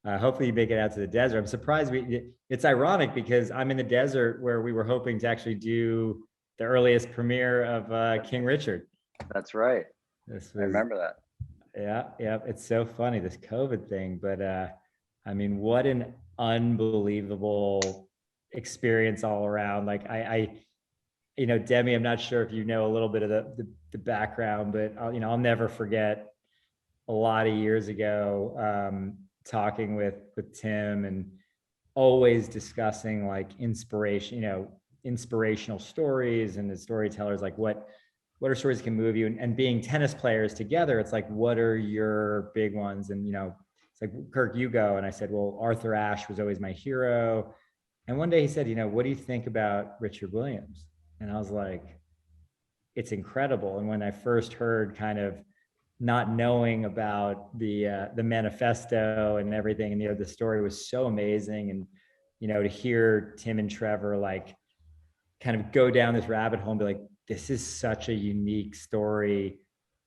Hopefully you make it out to the desert. I'm surprised it's ironic because I'm in the desert where we were hoping to actually do the earliest premiere of King Richard. That's right. This I was, remember that. yeah. It's so funny, this COVID thing, but I mean, what an unbelievable experience all around. Like Demi, I'm not sure if you know a little bit of the background, but I'll never forget a lot of years ago, talking with Tim and always discussing like inspirational stories and the storytellers, like what are stories that can move you, and being tennis players together, it's like, what are your big ones? And it's like, Kirk, you go. And I said, well, Arthur Ashe was always my hero. And one day he said, what do you think about Richard Williams? And I was like, it's incredible. And when I first heard, kind of not knowing about the manifesto and everything, and the story was so amazing. And to hear Tim and Trevor like kind of go down this rabbit hole and be like, this is such a unique story,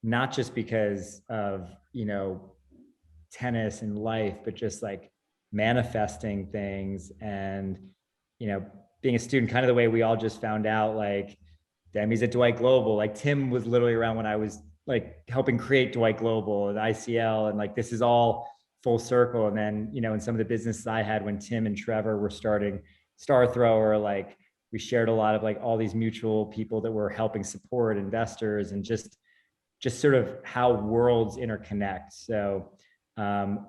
not just because of tennis and life, but just like manifesting things. And being a student, kind of the way we all just found out, like Demi's at Dwight Global, like Tim was literally around when I was like helping create Dwight Global and ICL, and like this is all full circle. And then in some of the businesses I had when Tim and Trevor were starting Star Thrower, like we shared a lot of like all these mutual people that were helping support investors, and just sort of how worlds interconnect. So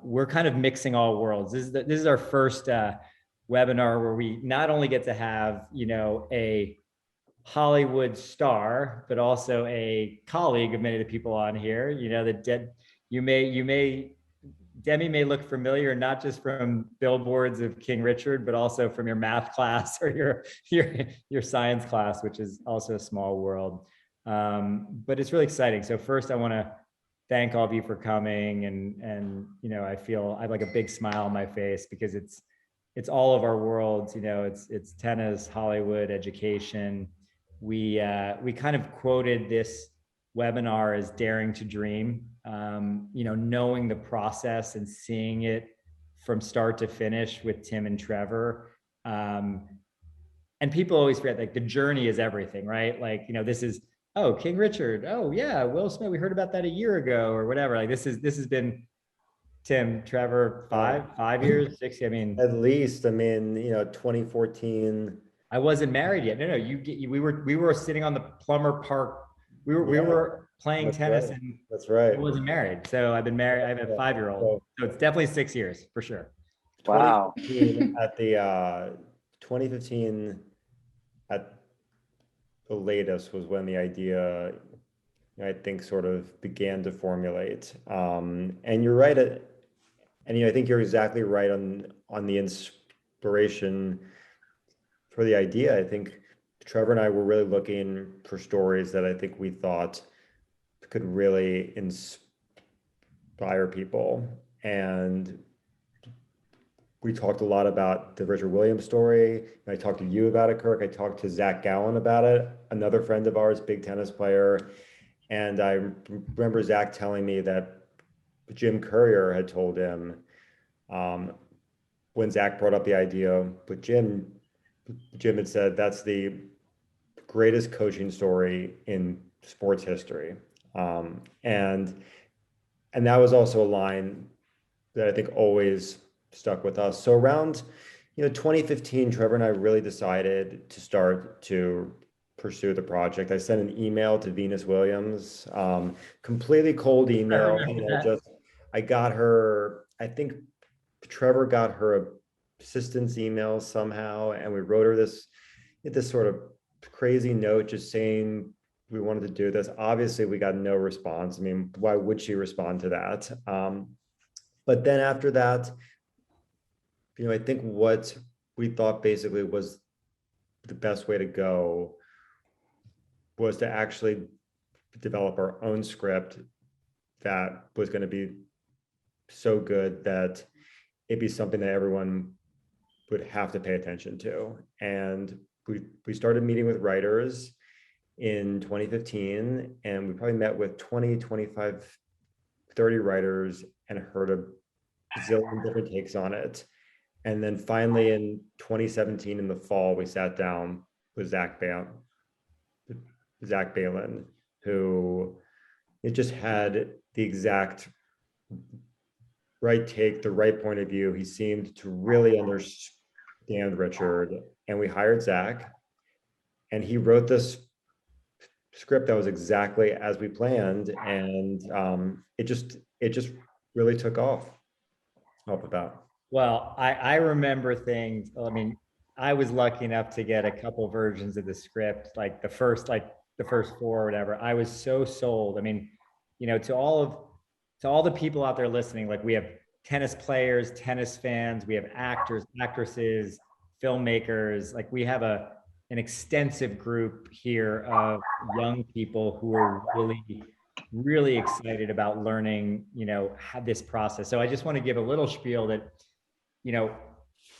we're kind of mixing all worlds. This is our first webinar where we not only get to have a Hollywood star, but also a colleague of many of the people on here. Demi may look familiar, not just from billboards of King Richard, but also from your math class or your science class, which is also a small world. But it's really exciting. So first, I want to thank all of you for coming, and I feel I have like a big smile on my face because it's all of our worlds. It's tennis, Hollywood, education. We kind of quoted this webinar as daring to dream. Knowing the process and seeing it from start to finish with Tim and Trevor. And people always forget, like, the journey is everything, right? Like, this is, oh, King Richard. Oh yeah, Will Smith. We heard about that a year ago or whatever. Like this has been, Tim, Trevor, 5 years, 6. I mean, at least, 2014. I wasn't married yet. No, we were sitting on the Plumber Park. We were playing tennis, right. and That's right. I wasn't married. So I've been married. I have a 5-year-old. So it's definitely 6 years for sure. Wow. 2015 at the 2015 at the latest was when the idea, I think, sort of began to formulate. And you're right. And I think you're exactly right on the inspiration for the idea. I think Trevor and I were really looking for stories that I think we thought could really inspire people. And we talked a lot about the Richard Williams story. I talked to you about it, Kirk. I talked to Zach Gowen about it, another friend of ours, big tennis player. And I remember Zach telling me that Jim Courier had told him, when Zach brought up the idea with Jim had said, that's the greatest coaching story in sports history. And that was also a line that I think always stuck with us. So around 2015, Trevor and I really decided to start to pursue the project. I sent an email to Venus Williams, completely cold email. I got her, I think Trevor got her assistant's email somehow, and we wrote her this sort of crazy note just saying we wanted to do this. Obviously, we got no response. I mean, why would she respond to that? But then after that, I think what we thought basically was the best way to go was to actually develop our own script that was going to be so good that it'd be something that everyone would have to pay attention to. And we started meeting with writers in 2015, and we probably met with 20, 25, 30 writers and heard zillion different takes on it. And then finally in 2017 in the fall, we sat down with Zach Balin, who it just had the exact right take, the right point of view. He seemed to really understand Richard, and we hired Zach, and he wrote this script that was exactly as we planned, and it just really took off the bat. Well, I remember things. I mean, I was lucky enough to get a couple versions of the script, like the first four or whatever. I was so sold. I mean, to all the people out there listening, like we have tennis players, tennis fans, we have actors, actresses, filmmakers. Like we have an extensive group here of young people who are really excited about learning, how this process. So I just want to give a little spiel that,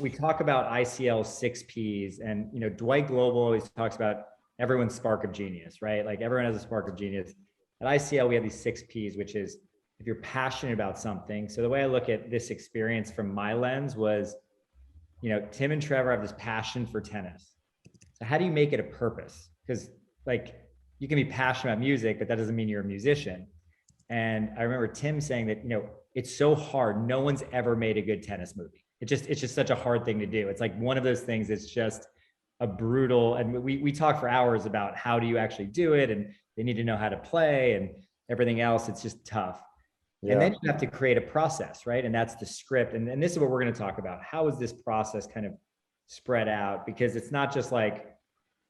we talk about ICL 6Ps, and, Dwight Global always talks about everyone's spark of genius, right? Like everyone has a spark of genius. At ICL, we have these 6Ps, which is if you're passionate about something. So the way I look at this experience from my lens was, Tim and Trevor have this passion for tennis. So how do you make it a purpose? Because like you can be passionate about music, but that doesn't mean you're a musician. And I remember Tim saying that, it's so hard. No one's ever made a good tennis movie. It's just such a hard thing to do. It's like one of those things that's just a brutal, and we talk for hours about how do you actually do it, and they need to know how to play and everything else. It's just tough. Yeah. And then you have to create a process, right? And that's the script. And this is what we're going to talk about. How is this process kind of spread out? Because it's not just like,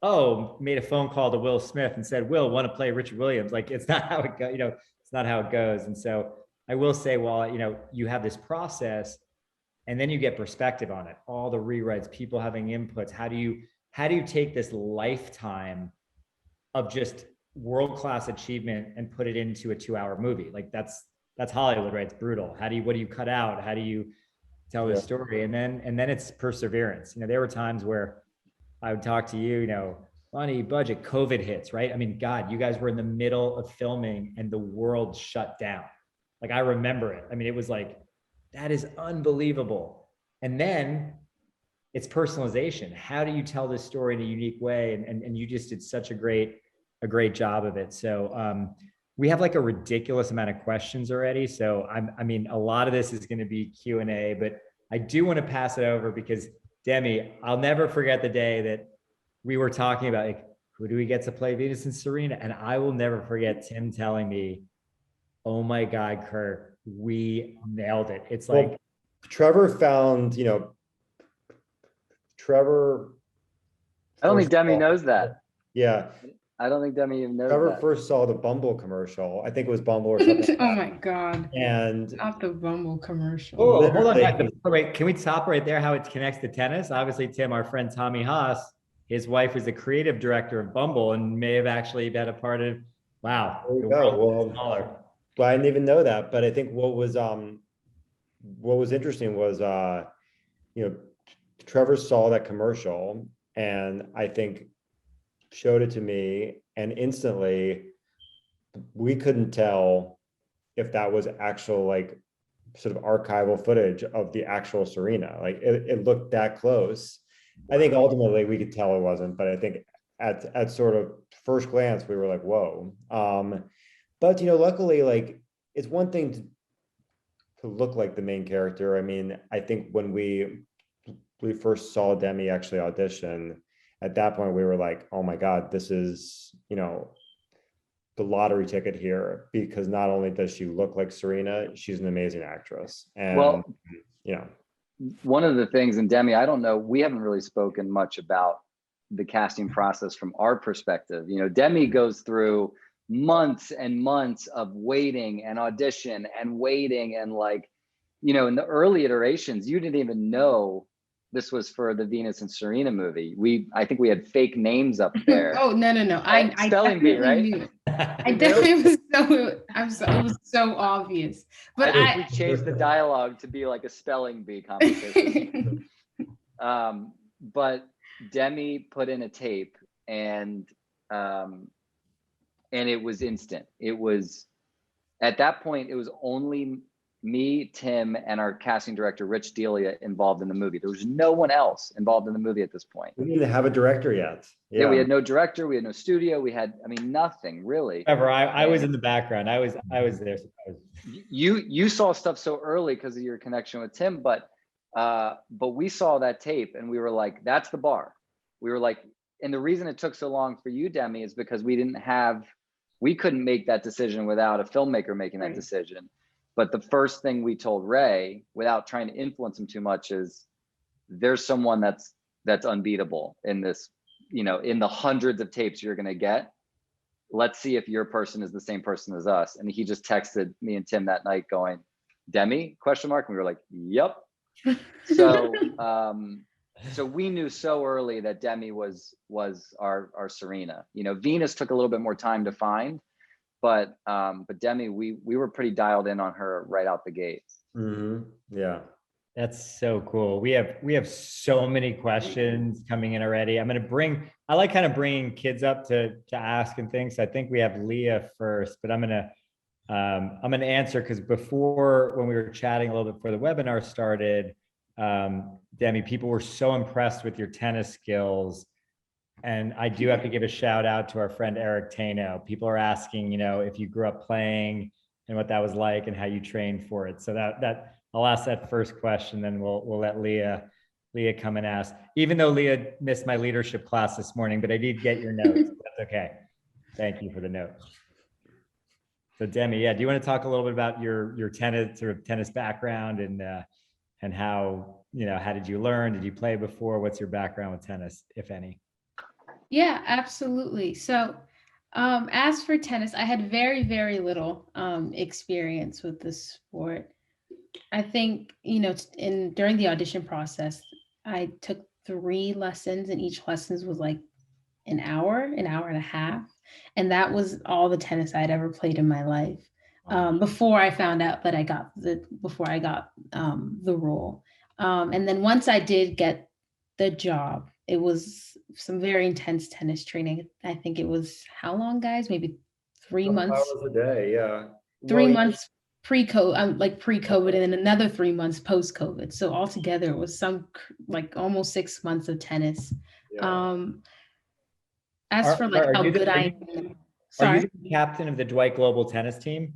oh, made a phone call to Will Smith and said, Will, want to play Richard Williams? Like, it's not how it goes, it's not how it goes. And so I will say, while, you have this process and then you get perspective on it, all the rewrites, people having inputs, how do you take this lifetime of just world-class achievement and put it into a 2-hour movie? Like that's Hollywood, right? It's brutal. What do you cut out? How do you tell the story? And then it's perseverance. There were times where I would talk to you, money, budget, COVID hits, right? I mean, God, you guys were in the middle of filming and the world shut down. Like I remember it. I mean, it was like, that is unbelievable. And then it's personalization. How do you tell this story in a unique way? And you just did such a great job of it. So we have like a ridiculous amount of questions already. So I mean, a lot of this is going to be Q&A, but I do want to pass it over because Demi, I'll never forget the day that we were talking about, like, who do we get to play Venus and Serena? And I will never forget Tim telling me, oh my God, Kirk, we nailed it. It's like, well, Trevor found, Trevor. I don't think Demi knows that. Yeah. I don't think Demi even knows Trevor that. first saw the Bumble commercial. I think it was Bumble or something. Oh my God. And not the Bumble commercial. Oh, hold on. Wait, can we stop right there? How it connects to tennis? Obviously, Tim, our friend Tommy Haas, his wife is the creative director of Bumble and may have actually been a part of. Wow. There you go. Well, I didn't even know that, but I think what was interesting was Trevor saw that commercial and I think showed it to me, and instantly we couldn't tell if that was actual like sort of archival footage of the actual Serena. Like it looked that close. I think ultimately we could tell it wasn't, but I think at sort of first glance we were like, whoa. But luckily, like it's one thing to look like the main character. I mean, I think when we first saw Demi actually audition, at that point we were like, oh my God, this is, the lottery ticket here, because not only does she look like Serena, she's an amazing actress. And one of the things, and Demi, I don't know, we haven't really spoken much about the casting process from our perspective. Demi goes through months and months of waiting and audition and waiting, and like, in the early iterations, you didn't even know this was for the Venus and Serena movie. I think we had fake names up there. Oh, no. I spelling bee, right? Knew. I definitely was it was so obvious. But we changed the dialogue to be like a spelling bee conversation. But Demi put in a tape and it was instant. It was, at that point, it was only me, Tim, and our casting director, Rich Delia, involved in the movie. There was no one else involved in the movie at this point. We didn't have a director yet. Yeah, we had no director, we had no studio, we had, I mean, nothing really. Trevor, I was in the background. I was there. You saw stuff so early because of your connection with Tim, but we saw that tape and we were like, that's the bar. We were like, and the reason it took so long for you, Demi, is because we couldn't make that decision without a filmmaker making that decision. But the first thing we told Ray, without trying to influence him too much, is there's someone that's unbeatable in this, you know, in the hundreds of tapes you're going to get. Let's see if your person is the same person as us. And he just texted me and Tim that night going, Demi, question mark. And we were like, yep. So, so we knew so early that Demi was our Serena. You know, Venus took a little bit more time to find, but Demi, we were pretty dialed in on her right out the gate. Mm-hmm. Yeah. That's so cool. We have so many questions coming in already. I like kind of bringing kids up to ask and things. I think we have Leah first, but I'm gonna answer, because before, when we were chatting a little bit before the webinar started, Demi, people were so impressed with your tennis skills. And I do have to give a shout out to our friend Eric Tano. People are asking, you know, if you grew up playing and what that was like and how you trained for it. So that I'll ask that first question, then we'll let Leah come and ask. Even though Leah missed my leadership class this morning, but I did get your notes. That's okay. Thank you for the notes. So Demi, yeah, do you want to talk a little bit about your tennis background and how, you know, how did you learn? Did you play before? What's your background with tennis, if any? Yeah, absolutely. So as for tennis, I had very, very little experience with the sport. I think, you know, during the audition process, I took 3 lessons, and each lessons was like an hour and a half. And that was all the tennis I'd ever played in my life. Before I found out that I got the role. And then once I did get the job, it was some very intense tennis training. I think it was, how long, guys? Maybe 3 months. Hours a day, yeah. 3 months pre-COVID, and then another 3 months post-COVID. So altogether, it was almost 6 months of tennis. Yeah. As for how good I am. Sorry. Are you the captain of the Dwight Global tennis team?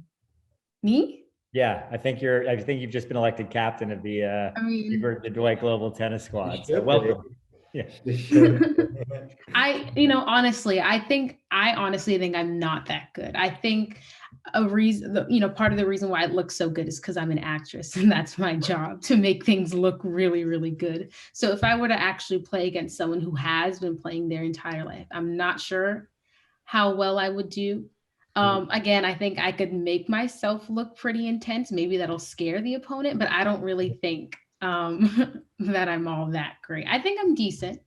Me? Yeah, I think you've just been elected captain of the Dwight Global tennis squad. So welcome. Yeah. I honestly think I'm not that good. I think part of the reason why it looks so good is because I'm an actress, and that's my job, to make things look really, really good. So if I were to actually play against someone who has been playing their entire life, I'm not sure how well I would do. Again, I think I could make myself look pretty intense. Maybe that'll scare the opponent, but I don't really think that I'm all that great. I think I'm decent,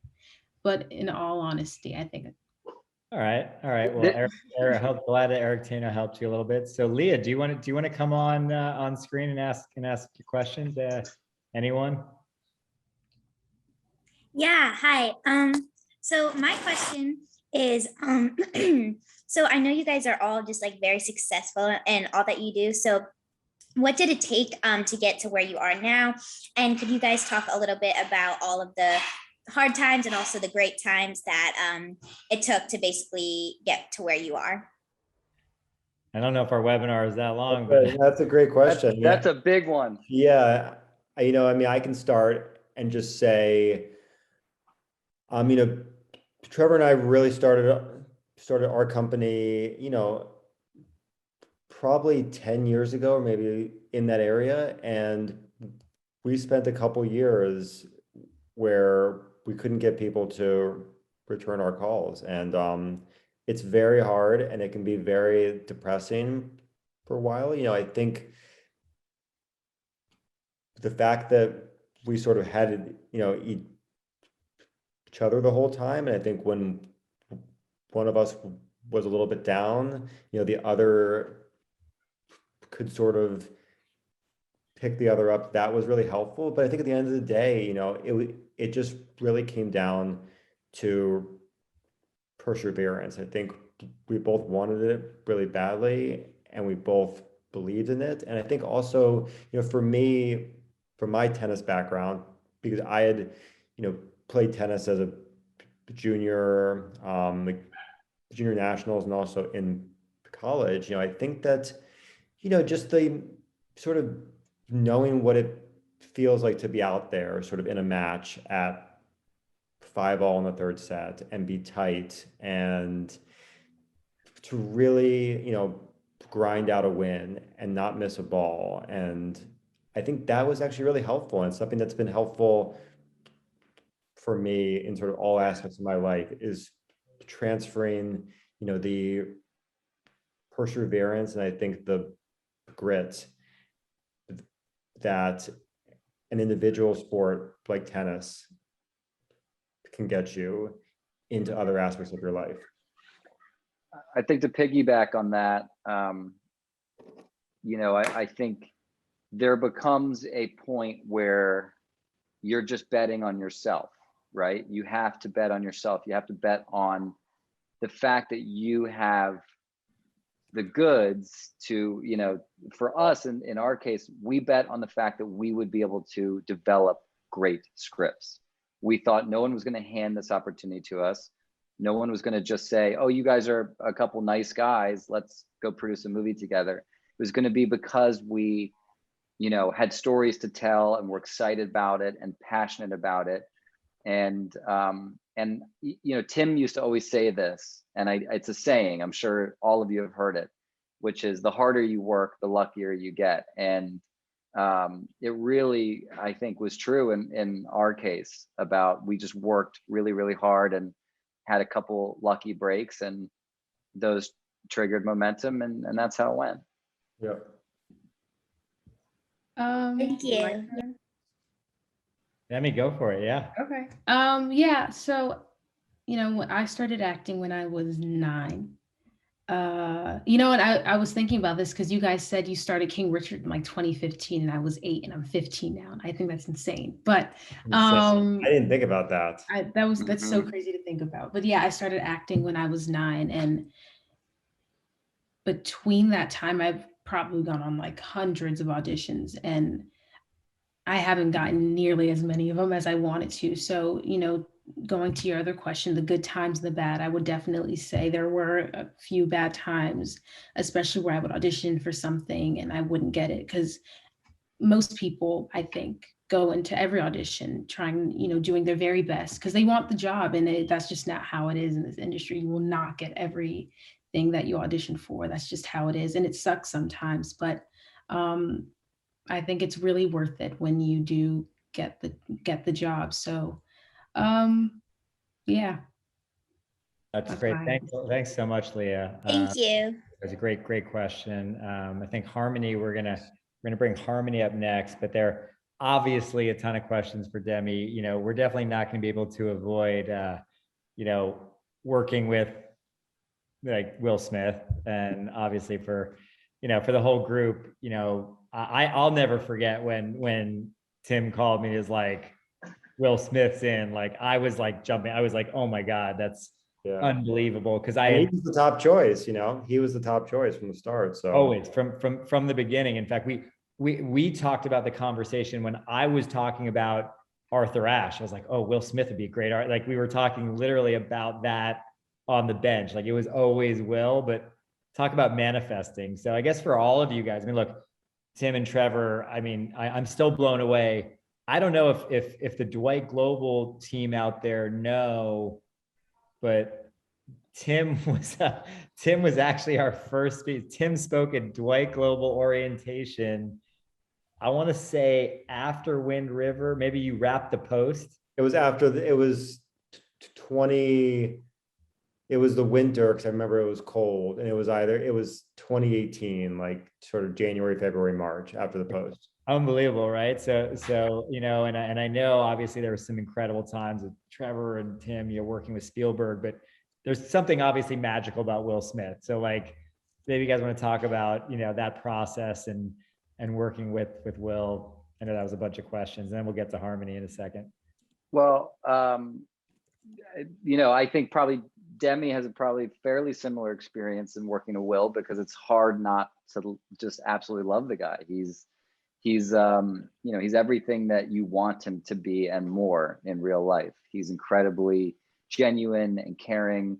but in all honesty, I think. All right. Well, Eric, glad that Eric Tano helped you a little bit. So Leah, do you want to come on screen and ask your questions? Anyone? Yeah. Hi. So my question is, so I know you guys are all just like very successful in all that you do. So what did it take to get to where you are now? And could you guys talk a little bit about all of the hard times and also the great times that it took to basically get to where you are? I don't know if our webinar is that long, but that's a great question. That's a big one. Yeah. I can start and just say, Trevor and I really started our company, probably 10 years ago, or maybe in that area. And we spent a couple years where we couldn't get people to return our calls. And it's very hard, and it can be very depressing for a while. I think the fact that we sort of had, each other the whole time. And I think when one of us was a little bit down, the other could sort of pick the other up. That was really helpful. But I think at the end of the day, it just really came down to perseverance. I think we both wanted it really badly, and we both believed in it. And I think also, for me, from my tennis background, because I had, played tennis as a junior, like junior nationals and also in college, I think that, just the sort of knowing what it feels like to be out there sort of in a match at 5-all in the third set and be tight and to really, grind out a win and not miss a ball. And I think that was actually really helpful, and something that's been helpful for me in sort of all aspects of my life is transferring, the perseverance and I think the grit that an individual sport like tennis can get you into other aspects of your life. I think to piggyback on that, I think there becomes a point where you're just betting on yourself, right? You have to bet on yourself. You have to bet on the fact that you have the goods to, for us in our case, we bet on the fact that we would be able to develop great scripts. We thought no one was going to hand this opportunity to us. No one was going to just say, oh, you guys are a couple nice guys, let's go produce a movie together. It was going to be because we, had stories to tell and were excited about it and passionate about it. And Tim used to always say this, and it's a saying, I'm sure all of you have heard it, which is the harder you work, the luckier you get. And it really, I think, was true in our case. About we just worked really, really hard and had a couple lucky breaks, and those triggered momentum, and that's how it went. Yeah. Thank you. Demi, go for it. Yeah. Okay. Yeah. So, when I started acting when I was 9, and I was thinking about this because you guys said you started King Richard in like 2015 and I was 8 and I'm 15 now. And I think that's insane. But I didn't think about that. That's so crazy to think about. But yeah, I started acting when I was 9, and between that time I've probably gone on like hundreds of auditions, and I haven't gotten nearly as many of them as I wanted to. So, going to your other question, the good times, the bad, I would definitely say there were a few bad times, especially where I would audition for something and I wouldn't get it, because most people, I think, go into every audition trying, doing their very best because they want the job, and that's just not how it is in this industry. You will not get everything that you audition for. That's just how it is, and it sucks sometimes, but I think it's really worth it when you do get the job. So yeah. That's great. Thanks so much, Leah. Thank you. That's a great question. I think Harmony, we're gonna bring Harmony up next, but there are obviously a ton of questions for Demi. We're definitely not going to be able to avoid working with like Will Smith, and obviously for the whole group. I'll never forget when Tim called me, is like, Will Smith's in, like, I was like jumping. I was like, oh my God, that's unbelievable. Cause he was the top choice, he was the top choice from the start. So always from the beginning. In fact, we talked about the conversation when I was talking about Arthur Ashe. I was like, oh, Will Smith would be a great art. Like, we were talking literally about that on the bench. Like, it was always Will, but talk about manifesting. So I guess for all of you guys, look, Tim and Trevor, I'm still blown away. I don't know if the Dwight Global team out there know, but Tim was actually our first speaker. Tim spoke at Dwight Global orientation. I want to say after Wind River. Maybe you wrapped the post. It was after it was the winter, because I remember it was cold, and it was 2018, like sort of January, February, March, after the post. Unbelievable, right? So and I know obviously there were some incredible times with Trevor and Tim, working with Spielberg, but there's something obviously magical about Will Smith. So like, maybe you guys want to talk about that process and working with Will. I know that was a bunch of questions, and then we'll get to Harmony in a second. Well, I think probably Demi has a probably fairly similar experience in working with Will, because it's hard not to just absolutely love the guy. He's he's everything that you want him to be and more in real life. He's incredibly genuine and caring.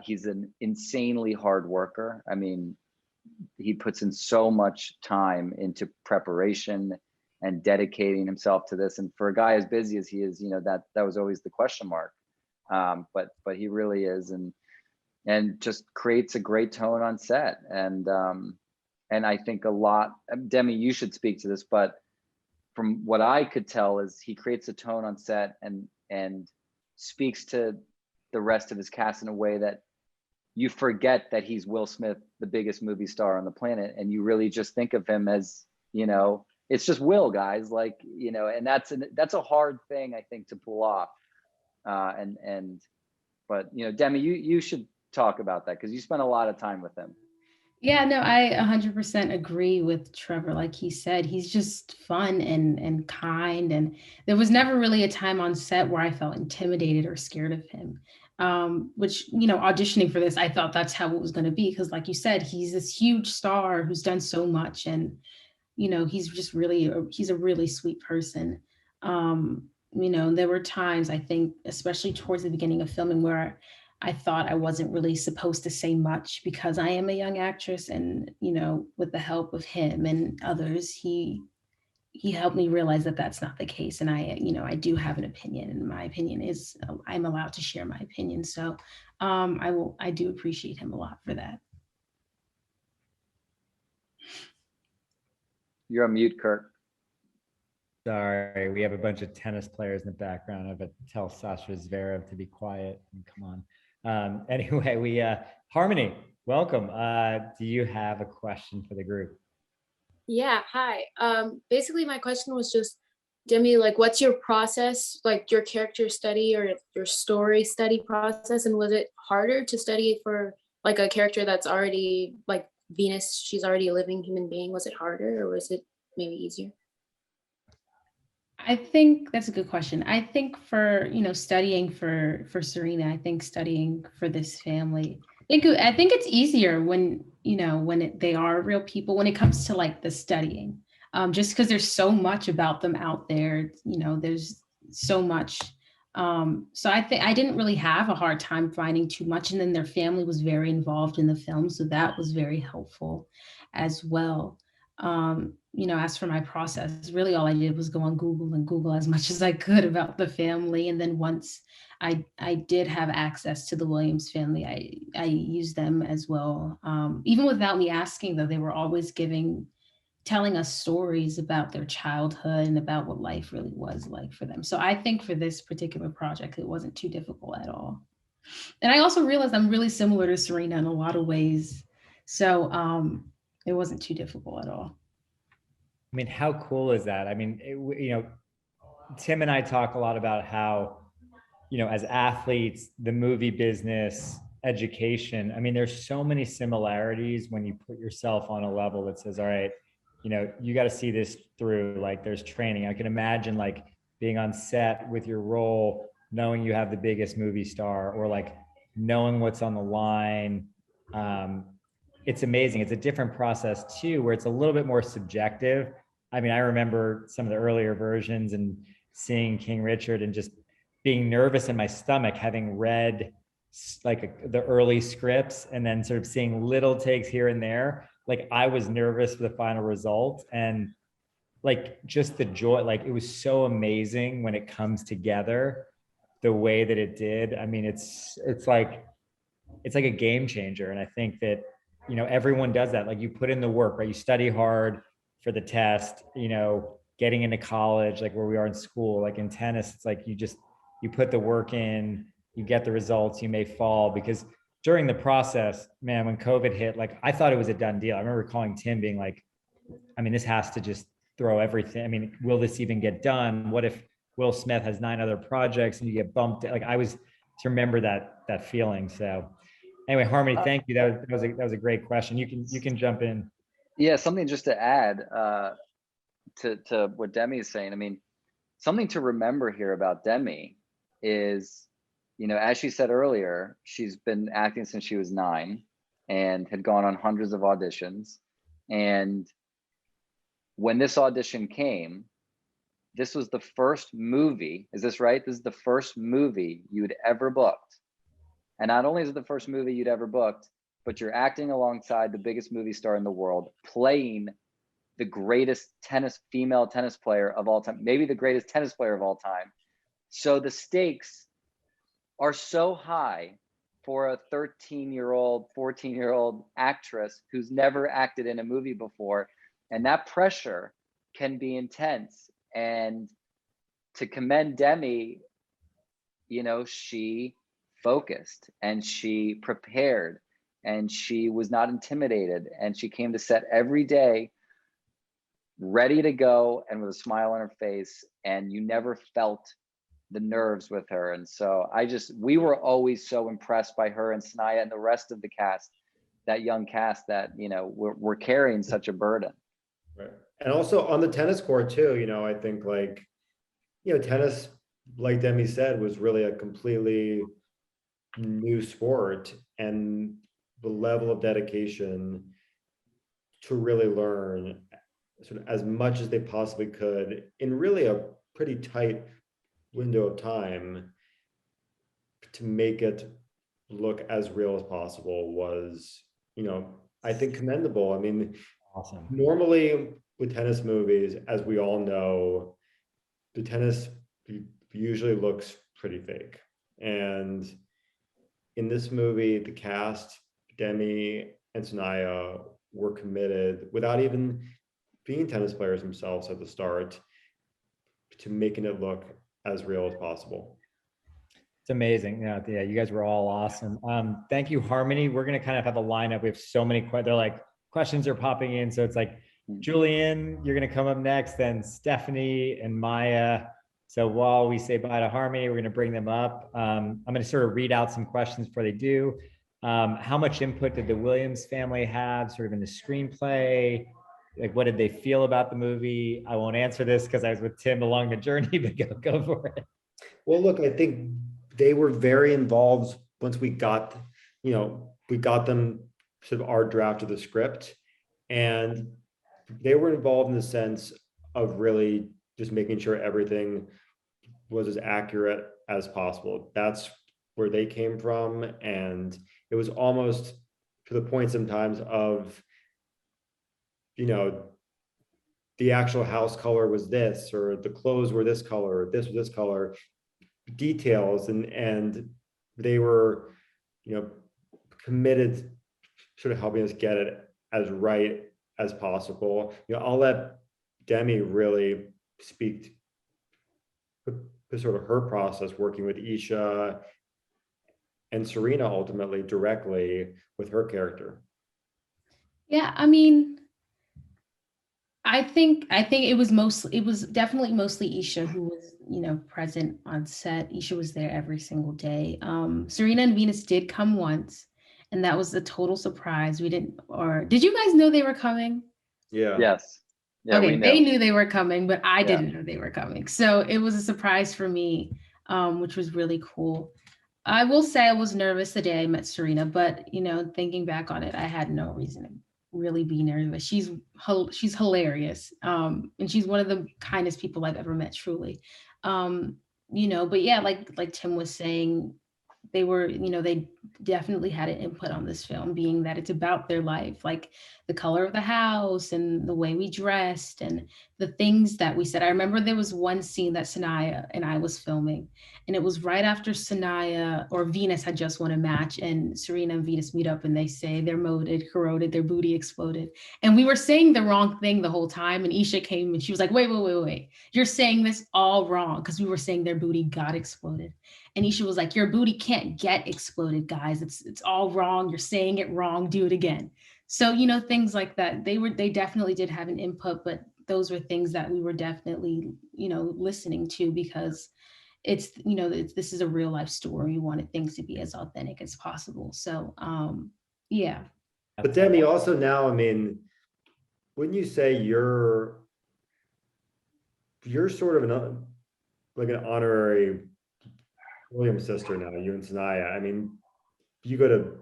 He's an insanely hard worker. I mean, he puts in so much time into preparation and dedicating himself to this. And for a guy as busy as he is, that was always the question mark. But he really is, and just creates a great tone on set. And I think a lot, Demi, you should speak to this, but from what I could tell is he creates a tone on set and speaks to the rest of his cast in a way that you forget that he's Will Smith, the biggest movie star on the planet, and you really just think of him as, it's just Will, guys, and that's a hard thing, I think, to pull off. But Demi, you should talk about that, because you spent a lot of time with him. Yeah, no, I 100% agree with Trevor. Like he said, he's just fun and kind. And there was never really a time on set where I felt intimidated or scared of him. Which, auditioning for this, I thought that's how it was going to be. Because like you said, he's this huge star who's done so much. And, he's just he's a really sweet person. There were times, I think, especially towards the beginning of filming, where I thought I wasn't really supposed to say much because I am a young actress, and with the help of him and others, he helped me realize that that's not the case. And I do have an opinion, and my opinion is I'm allowed to share my opinion. So I do appreciate him a lot for that. You're on mute, Kirk. Sorry, we have a bunch of tennis players in the background. I have to tell Sasha Zverev to be quiet and come on. Anyway, Harmony, welcome. Do you have a question for the group? Yeah, hi. Basically my question was just, Demi, what's your process, your character study or your story study process? And was it harder to study for a character that's already Venus, she's already a living human being? Was it harder, or was it maybe easier? I think that's a good question. I think for, studying for Serena, I think studying for this family, I think it's easier when, they are real people, when it comes to the studying, just because there's so much about them out there, there's so much. So I think I didn't really have a hard time finding too much. And then their family was very involved in the film. So that was very helpful as well. As for my process, really all I did was go on Google and Google as much as I could about the family. And then once I did have access to the Williams family, I used them as well. Even without me asking, though, they were always telling us stories about their childhood and about what life really was like for them. So I think for this particular project, it wasn't too difficult at all. And I also realized I'm really similar to Serena in a lot of ways. So it wasn't too difficult at all. I mean, how cool is that? I mean, Tim and I talk a lot about how, as athletes, the movie business, education, I mean, there's so many similarities when you put yourself on a level that says, all right, you got to see this through, there's training. I can imagine being on set with your role, knowing you have the biggest movie star, or knowing what's on the line. It's amazing. It's a different process too, where it's a little bit more subjective. I mean, I remember some of the earlier versions and seeing King Richard and just being nervous in my stomach, having read the early scripts and then sort of seeing little takes here and there. I was nervous for the final result, and just the joy, it was so amazing when it comes together the way that it did. I mean, it's like a game changer. And I think that, everyone does that. You put in the work, right? You study hard for the test, getting into college, where we are in school, in tennis, it's you put the work in, you get the results, you may fall, because during the process, man, when COVID hit, I thought it was a done deal. I remember calling Tim being I mean, this has to just throw everything. I mean, will this even get done? What if Will Smith has 9 other projects and you get bumped? I was to remember that feeling. So anyway, Harmony, thank you. That was a great question. You can jump in. Yeah, something just to add to what Demi is saying. I mean, something to remember here about Demi is, you know, as she said earlier, she's been acting since she was 9 and had gone on hundreds of auditions. And when this audition came, this was the first movie. Is this right? This is the first movie you'd ever booked. And not only is it the first movie you'd ever booked, but you're acting alongside the biggest movie star in the world, playing the greatest female tennis player of all time, maybe the greatest tennis player of all time. So the stakes are so high for a 13-year-old, 14-year-old actress who's never acted in a movie before. And that pressure can be intense. And to commend Demi, you know, she focused and she prepared and she was not intimidated, and she came to set every day ready to go and with a smile on her face, and you never felt the nerves with her. And so we were always so impressed by her and Sanaya and the rest of the cast, that young cast, that, you know, we're carrying such a burden. Right. And also on the tennis court too, you know, I think, like, you know, tennis, like Demi said, was really a completely new sport, and the level of dedication to really learn sort of as much as they possibly could in really a pretty tight window of time to make it look as real as possible was, you know, I think commendable. I mean, Awesome. normally with tennis movies, as we all know, the tennis usually looks pretty fake. And in this movie, the cast, Demi and Sanaya, were committed, without even being tennis players themselves at the start, to making it look as real as possible. It's amazing. Yeah, you guys were all awesome. Thank you, Harmony. We're gonna kind of have a lineup. We have so many they're like, questions are popping in. So it's like, Julian, you're gonna come up next, then Stephanie and Maya. So while we say bye to Harmony, we're gonna bring them up. I'm gonna sort of read out some questions before they do. How much input did the Williams family have sort of in the screenplay? Like, what did they feel about the movie? I won't answer this because I was with Tim along the journey, but go for it. Well, look, I think they were very involved once we got them sort of our draft of the script, and they were involved in the sense of really just making sure everything was as accurate as possible. That's where they came from. And it was almost to the point sometimes of, you know, the actual house color was this, or the clothes were this color, or this was this color, details. And they were, you know, committed sort of helping us get it as right as possible. You know, I'll let Demi really speak to sort of her process working with Isha and Serena ultimately directly with her character. Yeah, I mean, I think it was definitely mostly Isha who was, you know, present on set. Isha was there every single day. Serena and Venus did come once, and that was a total surprise. Did you guys know they were coming? Yeah. Yes. Yeah, okay, we knew. they knew they were coming, but I didn't know they were coming. So it was a surprise for me, which was really cool. I will say I was nervous the day I met Serena, but, you know, thinking back on it, I had no reason to really be nervous. She's hilarious. And she's one of the kindest people I've ever met, truly. You know, but yeah, like Tim was saying, they were, you know, they definitely had an input on this film, being that it's about their life, like the color of the house and the way we dressed and the things that we said. I remember there was one scene that Sanaya and I was filming, and it was right after Sanaya or Venus had just won a match, and Serena and Venus meet up and they say they're corroded, their booty exploded. And we were saying the wrong thing the whole time. And Isha came and she was like, wait, you're saying this all wrong, because we were saying their booty got exploded. And Isha was like, your booty can't get exploded, guys. It's all wrong. You're saying it wrong. Do it again. So, you know, things like that. They definitely did have an input, but those were things that we were definitely, you know, listening to, because it's, you know, this is a real life story. We wanted things to be as authentic as possible. So, yeah. But Demi, also now, I mean, wouldn't you say you're sort of an honorary Williams' sister now, you and Sanaya. I mean, you go to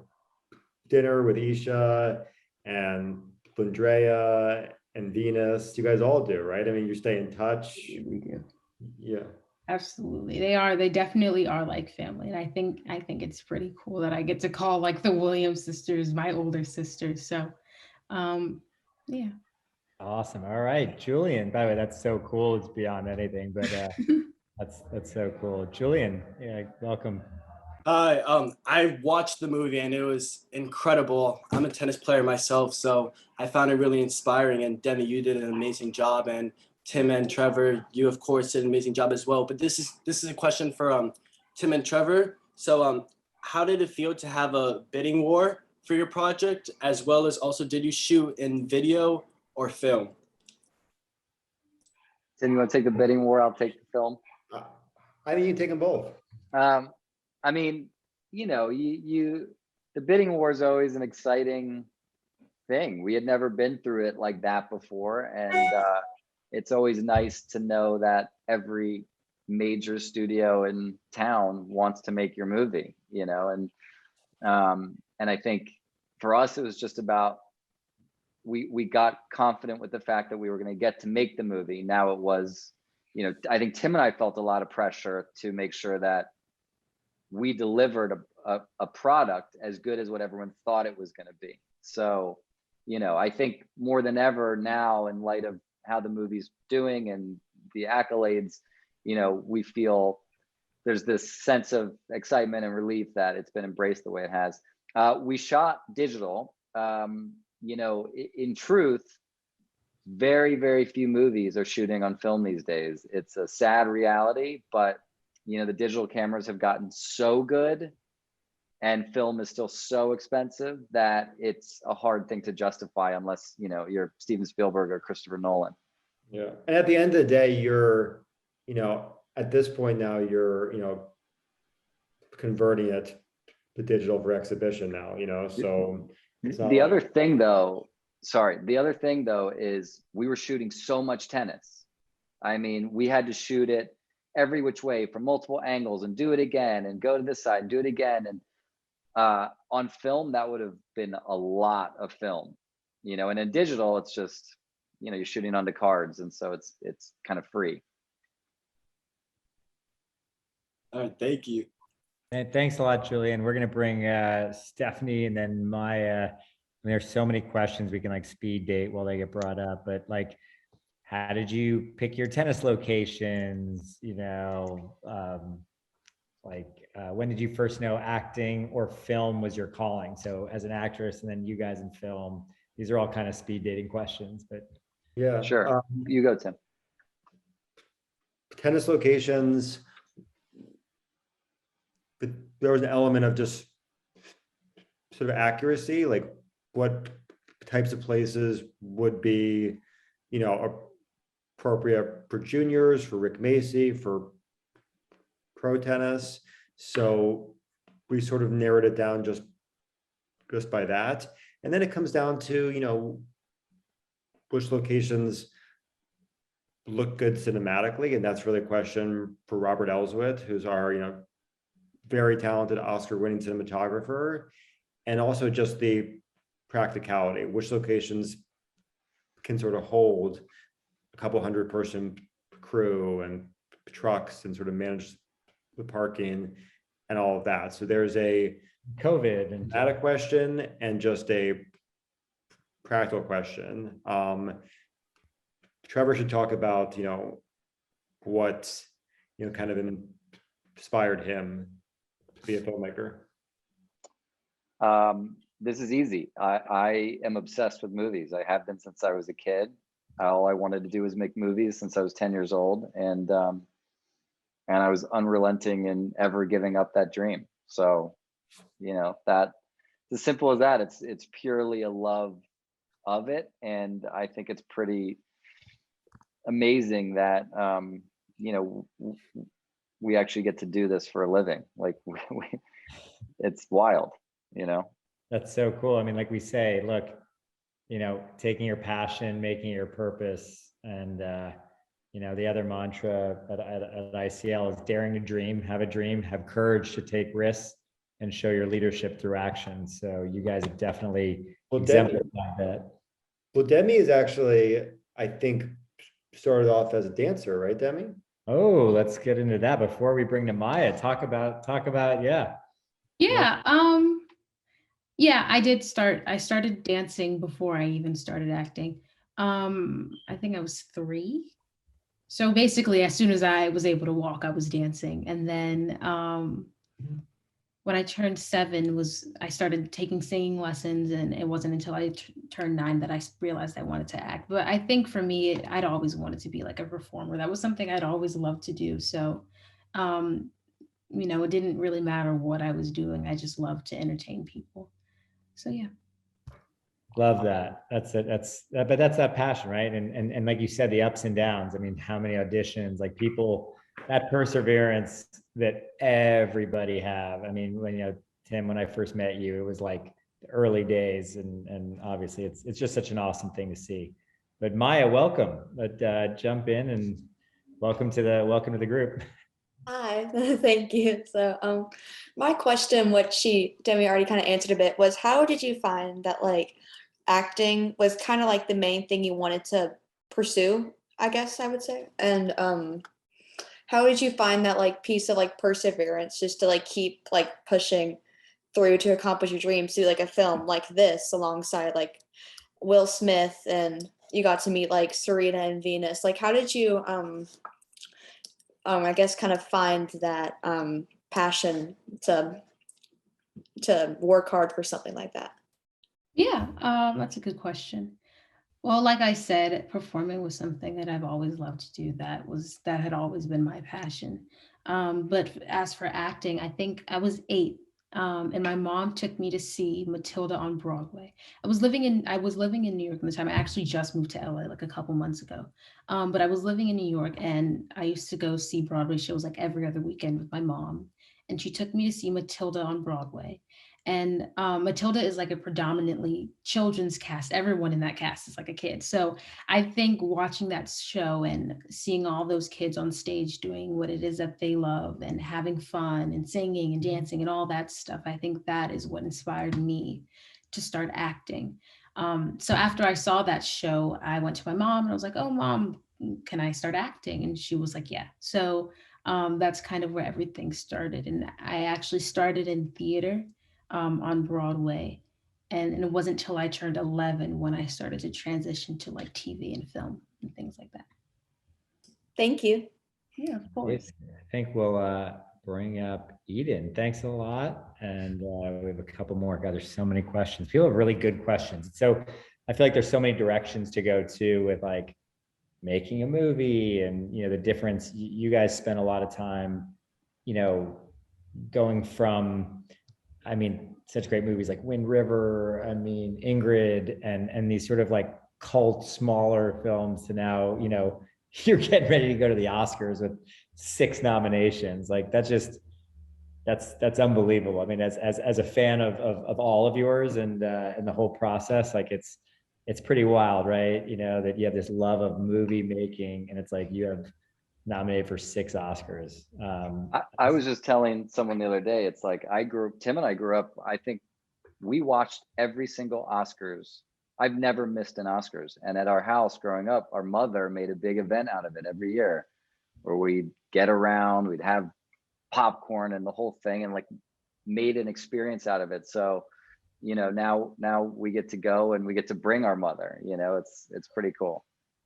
dinner with Isha and Lindrea and Venus. You guys all do, right? I mean, you stay in touch. We do. Yeah. Absolutely. They definitely are like family. And I think it's pretty cool that I get to call like the Williams sisters my older sisters. So yeah. Awesome. All right, Julian. By the way, that's so cool. It's beyond anything, but that's so cool. Julian, yeah, welcome. Hi, I watched the movie and it was incredible. I'm a tennis player myself, so I found it really inspiring. And Demi, you did an amazing job, and Tim and Trevor, you of course did an amazing job as well. But this is a question for Tim and Trevor. So how did it feel to have a bidding war for your project, as well as also did you shoot in video or film? Tim, you want to take the bidding war? I'll take the film. I think you can take them both. I mean, you know, the bidding war is always an exciting thing. We had never been through it like that before. And it's always nice to know that every major studio in town wants to make your movie, you know, and I think for us, it was just about, we got confident with the fact that we were going to get to make the movie. Now it was, you know, I think Tim and I felt a lot of pressure to make sure that we delivered a product as good as what everyone thought it was going to be. So, you know, I think more than ever now, in light of how the movie's doing and the accolades, you know, we feel there's this sense of excitement and relief that it's been embraced the way it has. We shot digital. You know, in truth, very, very few movies are shooting on film these days. It's a sad reality, but you know, the digital cameras have gotten so good and film is still so expensive that it's a hard thing to justify unless, you know, you're Steven Spielberg or Christopher Nolan. Yeah. And at the end of the day, you're, you know, at this point now, you're, you know, converting it to digital for exhibition now, you know, so. The other thing though is we were shooting so much tennis. I mean, we had to shoot it every which way from multiple angles and do it again and go to this side and do it again. And on film, that would have been a lot of film, you know, and in digital, it's just, you know, you're shooting onto cards. And so it's kind of free. All right, thank you. And thanks a lot, Julian. We're going to bring Stephanie and then Maya. There's so many questions we can like speed date while they get brought up, but like, how did you pick your tennis locations? You know, when did you first know acting or film was your calling? So as an actress and then you guys in film, these are all kind of speed dating questions, but. Yeah, sure. You go, Tim. Tennis locations, but there was an element of just sort of accuracy, like what types of places would be, you know, appropriate for juniors, for Rick Macy, for pro tennis. So we sort of narrowed it down just by that. And then it comes down to, you know, which locations look good cinematically. And that's really a question for Robert Elswit, who's our, you know, very talented Oscar-winning cinematographer. And also just the practicality, which locations can sort of hold a couple 100-person crew and trucks and sort of manage the parking and all of that. So there's a COVID and data question and just a practical question. Trevor should talk about, you know, what, you know, kind of inspired him to be a filmmaker. This is easy. I am obsessed with movies. I have been since I was a kid. All I wanted to do was make movies since I was 10 years old. And I was unrelenting in ever giving up that dream. So, you know, that's as simple as that. It's purely a love of it. And I think it's pretty amazing that, you know, we actually get to do this for a living. Like it's wild, you know? That's so cool. I mean, like we say, look, you know, taking your passion, making your purpose, and you the other mantra at ICL is daring to dream, have courage to take risks, and show your leadership through action. So you guys have definitely exemplified that. Well, Demi is actually, I think, started off as a dancer, right, Demi? Oh, let's get into that before we bring to Maya. Talk about, yeah. Yeah, I started dancing before I even started acting. I think I was 3. So basically, as soon as I was able to walk, I was dancing. And then when I turned 7, I started taking singing lessons, and it wasn't until I turned 9 that I realized I wanted to act. But I think for me, I'd always wanted to be like a performer. That was something I'd always loved to do. So, it didn't really matter what I was doing. I just loved to entertain people. So yeah. Love that. That's it. But that's that passion, right? And like you said, the ups and downs. I mean, how many auditions, like people, that perseverance that everybody have. I mean, when Tim, when I first met you, it was like the early days, and obviously it's just such an awesome thing to see. But Maya, welcome. But jump in and welcome to the group. Hi, thank you. So, my question, which Demi already kind of answered a bit, was how did you find that like acting was kind of like the main thing you wanted to pursue, I guess I would say. And how did you find that like piece of like perseverance just to like keep like pushing through to accomplish your dreams through like a film like this alongside like Will Smith, and you got to meet like Serena and Venus. Like how did you I guess kind of find that passion to work hard for something like that? Yeah, that's a good question. Well, like I said, performing was something that I've always loved to do. That had always been my passion. But as for acting, I think I was 8, and my mom took me to see Matilda on Broadway. I was living in New York at the time. I actually just moved to LA like a couple months ago. But I was living in New York, and I used to go see Broadway shows like every other weekend with my mom. And she took me to see Matilda on Broadway. And Matilda is like a predominantly children's cast. Everyone in that cast is like a kid. So I think watching that show and seeing all those kids on stage doing what it is that they love and having fun and singing and dancing and all that stuff, I think that is what inspired me to start acting. So after I saw that show, I went to my mom and I was like, "Oh, Mom, can I start acting?" And she was like, "Yeah." So that's kind of where everything started. And I actually started in theater on Broadway. And it wasn't until I turned 11 when I started to transition to like TV and film and things like that. Thank you. Yeah, of course. I think we'll bring up Eden. Thanks a lot. And we have a couple more. God, there's so many questions. People have really good questions. So I feel like there's so many directions to go to with like making a movie and, the difference. You guys spend a lot of time, going from, I mean, such great movies like Wind River, I mean, Ingrid, and these sort of like cult, smaller films to now, you're getting ready to go to the Oscars with 6 nominations. Like that's unbelievable. I mean, as a fan of all of yours and the whole process, like it's pretty wild, right? That you have this love of movie making, and it's like you have nominated for 6 Oscars. I was just telling someone the other day, it's like Tim and I grew up, I think we watched every single Oscars. I've never missed an Oscars. And at our house growing up, our mother made a big event out of it every year where we'd get around, we'd have popcorn and the whole thing, and like made an experience out of it. So, now we get to go and we get to bring our mother, it's pretty cool.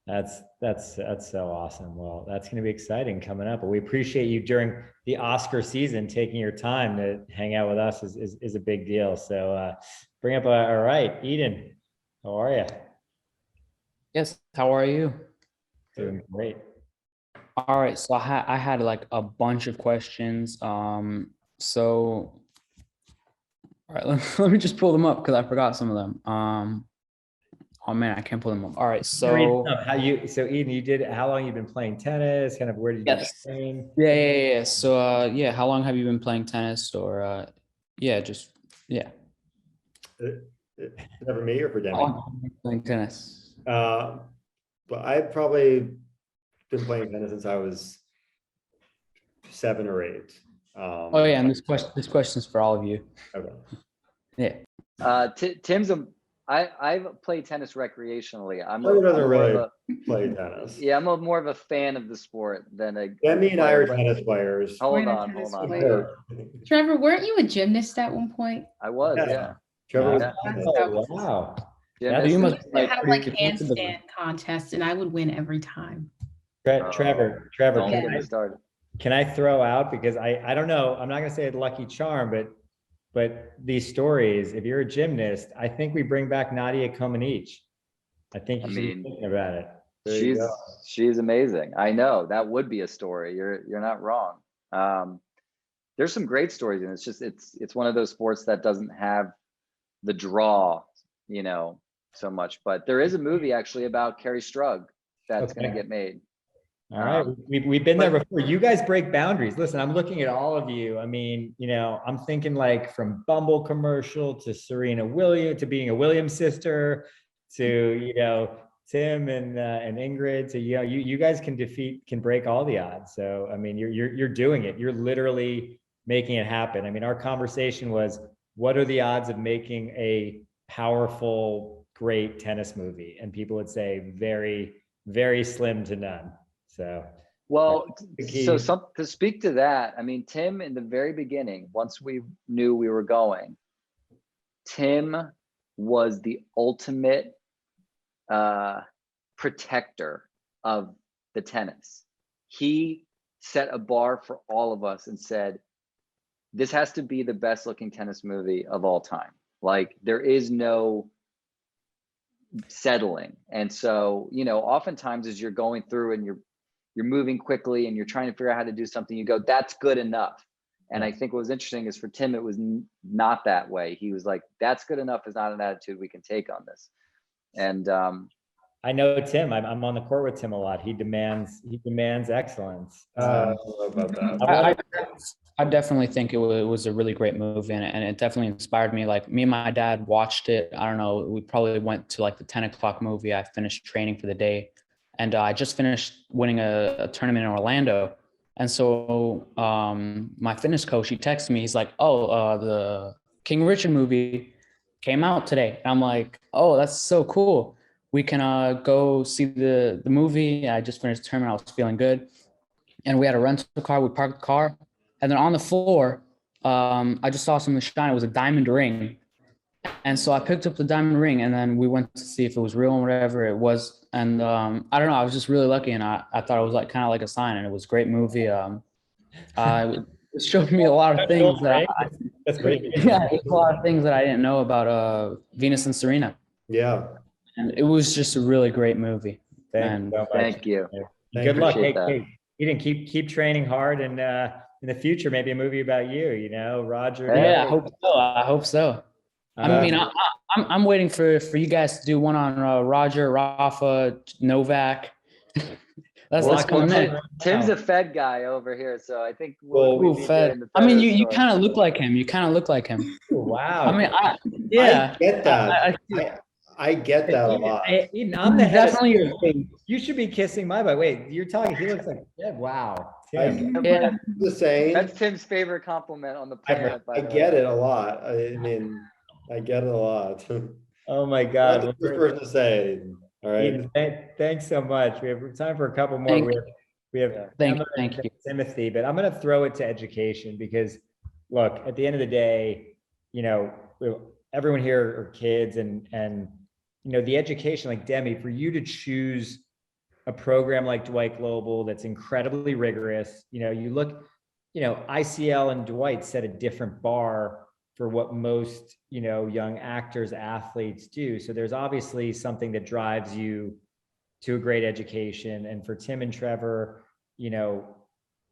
That's so awesome. Well, that's going to be exciting coming up. But we appreciate you during the Oscar season taking your time to hang out with us is a big deal. So bring up all right, Eden, how are you? Yes, how are you? Doing great. All right, so I had like a bunch of questions. So all right, let me just pull them up because I forgot some of them. Oh man, I can't pull them up. All right, so Eden, how long you been playing tennis? Kind of where did you train? Yeah. So how long have you been playing tennis? Or Never me or for Demi? How long have you been playing tennis? But I probably been playing tennis since I was 7 or 8. Oh yeah, and this question is for all of you. Okay. Yeah. Tim's I've played tennis recreationally. Trevor doesn't more really of play tennis. yeah, I'm more of a fan of the sport than a Demi and I are player, but- tennis players. Hold We're not on, tennis hold on. players. Trevor, weren't you a gymnast at one point? I was, Yeah. yeah. Trevor was Yeah. Oh, wow. Gymnast. You We must used to like have like pretty much the- handstand contests, and I would win every time. Trevor, Don't Yeah. get me started. can I throw out, because I don't know, I'm not gonna say a lucky charm, but these stories, if you're a gymnast, I think we bring back Nadia Comaneci. I think you should be thinking about it. There you go. She's amazing. I know that would be a story. You're not wrong. There's some great stories, and it's one of those sports that doesn't have the draw, so much. But there is a movie actually about Carrie Strug that's going to get made. All right, we've been there before. You guys break boundaries. Listen, I'm looking at all of you. I mean, I'm thinking like from Bumble commercial to Serena Williams to being a Williams sister to Tim and Ingrid to you guys can break all the odds. So I mean, you're doing it. You're literally making it happen. I mean, our conversation was, what are the odds of making a powerful, great tennis movie? And people would say very, very slim to none. So, well, to speak to that, I mean, Tim, in the very beginning, once we knew we were going, Tim was the ultimate protector of the tennis. He set a bar for all of us and said, this has to be the best looking tennis movie of all time. Like, there is no settling. And so, oftentimes as you're going through and you're moving quickly and you're trying to figure out how to do something, you go, that's good enough. And I think what was interesting is for Tim, it was not that way. He was like, that's good enough is not an attitude we can take on this. And I know Tim. I'm on the court with Tim a lot. He demands excellence. I don't know about that. I definitely think it was a really great movie, and it definitely inspired me. Like, me and my dad watched it. I don't know, we probably went to like the 10 o'clock movie. I finished training for the day, and I just finished winning a tournament in Orlando. And so my fitness coach, he texted me. He's like, the King Richard movie came out today. And I'm like, oh, that's so cool. We can go see the movie. I just finished the tournament. I was feeling good. And we had a rental car. We parked the car. And then on the floor, I just saw something shine. It was a diamond ring. And so I picked up the diamond ring, and then we went to see if it was real and whatever it was. And I don't know, I was just really lucky, and I thought it was like kind of like a sign, and it was a great movie. It showed me a lot of things That's pretty good. Yeah, a lot of things that I didn't know about Venus and Serena. Yeah. And it was just a really great movie. Thank you. Good luck. Hey, that. Eden, keep training hard, and in the future, maybe a movie about you. Roger. Yeah, I hope so. I mean, I'm waiting for you guys to do one on Roger, Rafa, Novak. That's coming next. Tim's a Fed guy over here, so I think Fed. I mean, you kind of look like him. Wow. I mean, I get that. I get that a lot. Eden, I'm the head. Definitely your thing. You should be kissing my butt. Wait, you're talking. He looks like wow. Tim. Yeah. The same. That's Tim's favorite compliment on the planet. I get it a lot. I mean, I get it a lot. Oh my God. That's the first person to say. All right. Eden, thanks so much. We have time for a couple more. We have Thank Emma you. Timothy, but I'm going to throw it to education because, look, at the end of the day, everyone here are kids, and the education, like Demi, for you to choose a program like Dwight Global that's incredibly rigorous. You look, ICL and Dwight set a different bar for what most, young actors, athletes do. So there's obviously something that drives you to a great education. And for Tim and Trevor, a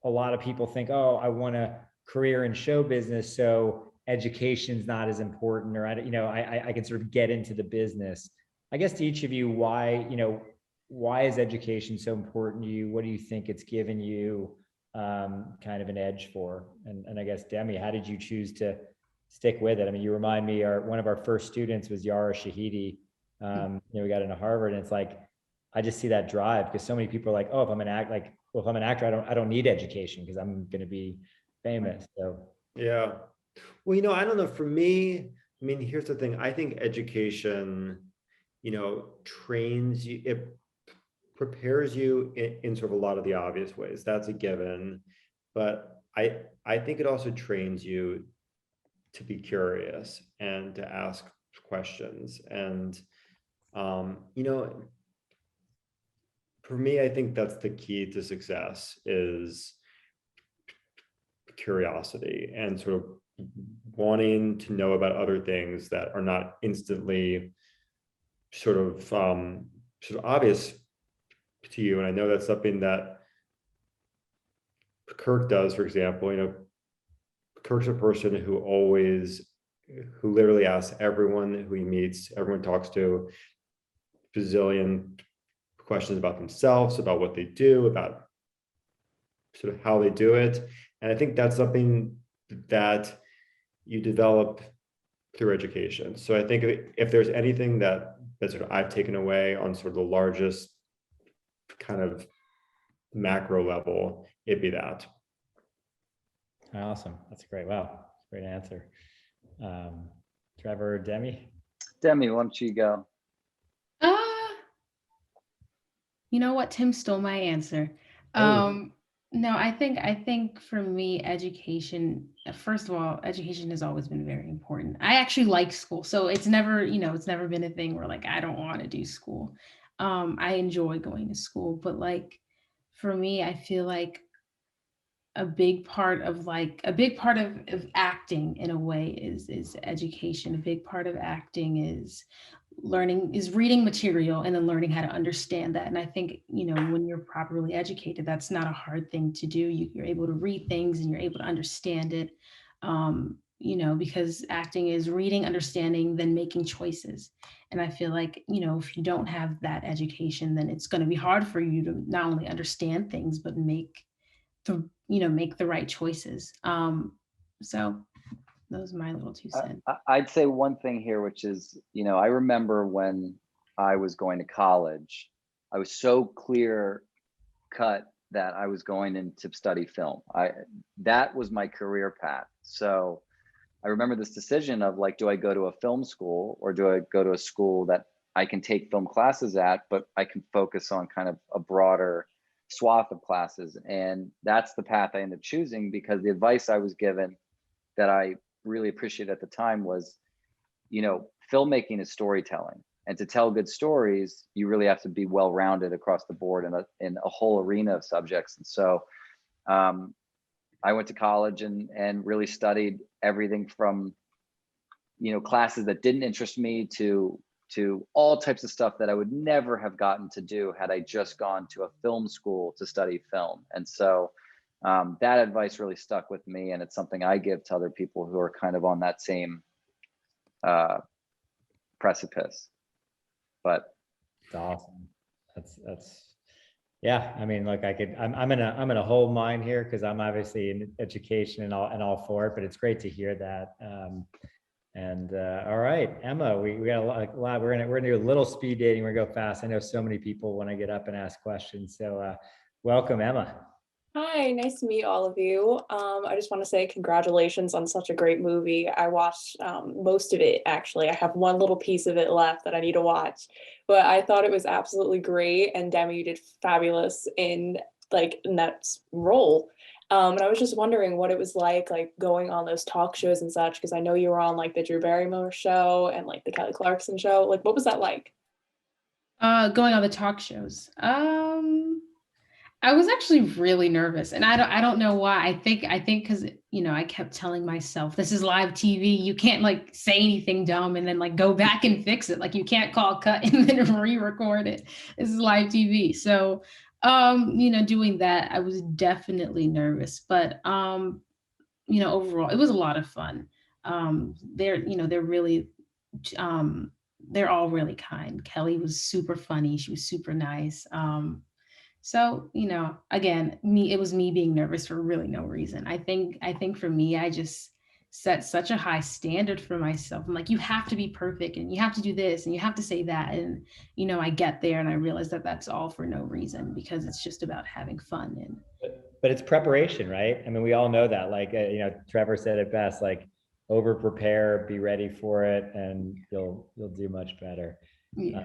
lot of people think, oh, I want a career in show business, so education's not as important, or I can sort of get into the business. I guess to each of you, why is education so important to you? What do you think it's given you kind of an edge for? And I guess, Demi, how did you choose to stick with it? I mean, you remind me, one of our first students was Yara Shahidi. We got into Harvard, and it's like, I just see that drive, because so many people are like, oh, if I'm an actor, I don't need education because I'm going to be famous. So Yeah. Well, I don't know. For me, I mean, here's the thing. I think education, trains you, it prepares you in sort of a lot of the obvious ways. That's a given. But I think it also trains you to be curious and to ask questions. And, for me, I think that's the key to success is curiosity and sort of wanting to know about other things that are not instantly sort of obvious to you. And I know that's something that Kirk does, for example. Kirk's a person who literally asks everyone who he meets, everyone talks to, bazillion questions about themselves, about what they do, about sort of how they do it. And I think that's something that you develop through education. So I think if there's anything that sort of I've taken away on sort of the largest kind of macro level, it'd be that. awesome. That's great. Wow. Great answer. Trevor, Demi? Demi, why don't you go? You know what? Tim stole my answer. Oh. No, I think for me, education, first of all, education has always been very important. I actually like school. So it's never been a thing where like, I don't want to do school. I enjoy going to school, but like, for me, I feel like a big part of acting in a way is education. A big part of acting is reading material and then learning how to understand that. And I think, when you're properly educated, that's not a hard thing to do. You're able to read things and you're able to understand it. Because acting is reading, understanding, then making choices. And I feel like, if you don't have that education, then it's going to be hard for you to not only understand things, but make the right choices. So those are my little 2 cents. I'd say one thing here, which is, I remember when I was going to college, I was so clear cut that I was going in to study film. That was my career path. So I remember this decision of like, do I go to a film school or do I go to a school that I can take film classes at, but I can focus on kind of a broader swath of classes? And that's the path I ended up choosing, because the advice I was given that I really appreciated at the time was, filmmaking is storytelling, and to tell good stories, you really have to be well-rounded across the board in a whole arena of subjects. And so I went to college and really studied everything from, classes that didn't interest me to all types of stuff that I would never have gotten to do had I just gone to a film school to study film. And so that advice really stuck with me, and it's something I give to other people who are kind of on that same precipice. But it's awesome. That's yeah. I mean, look, I'm in a whole mind here because I'm obviously in education and all for it, but it's great to hear that. All right, Emma, we got a lot. We're gonna do a little speed dating. We're gonna go fast. I know so many people want to get up and ask questions. So welcome, Emma. Hi, nice to meet all of you. I just want to say congratulations on such a great movie. I watched most of it, actually. I have one little piece of it left that I need to watch, but I thought it was absolutely great. And Demi, you did fabulous in that role. And I was just wondering what it was like going on those talk shows and such, because I know you were on like the Drew Barrymore show and like the Kelly Clarkson show. Like, what was that like? Going on the talk shows. I was actually really nervous, and I don't know why. I think because I kept telling myself, this is live TV. You can't like say anything dumb and then like go back and fix it. Like you can't call cut and then re-record it. This is live TV. So doing that, I was definitely nervous, but overall it was a lot of fun. They're really they're all really kind. Kelly was super funny. She was super nice. So, again, it was me being nervous for really no reason. I think for me, I just set such a high standard for myself. I'm like, you have to be perfect and you have to do this and you have to say that. And, I get there and I realize that that's all for no reason, because it's just about having fun. And but it's preparation, right? I mean, we all know that, like, Trevor said it best, like, over prepare, be ready for it, and you'll do much better. yeah.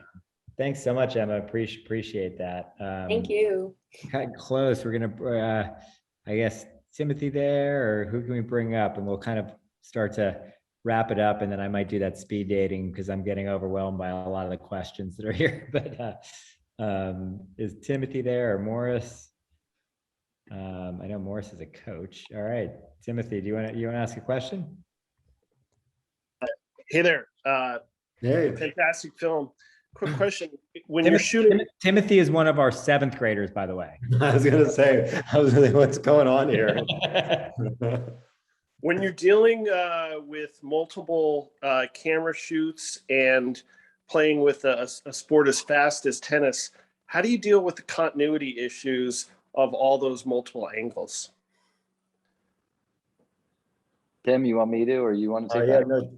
Thanks so much, Emma. Appreciate that. Thank you. Kind of close. We're gonna, I guess, Timothy there, or who can we bring up, and we'll kind of start to wrap it up, and then I might do that speed dating because I'm getting overwhelmed by a lot of the questions that are here. But is Timothy there, or Morris? I know Morris is a coach. All right, Timothy, do you want to ask a question? Hey there. Hey. Fantastic film. Quick question. When you're shooting, Timothy is one of our 7th graders, by the way. I was gonna say, what's going on here? when you're dealing with multiple camera shoots and playing with a sport as fast as tennis, how do you deal with the continuity issues of all those multiple angles? Tim, you want me to, or you want to take Yeah, that? no,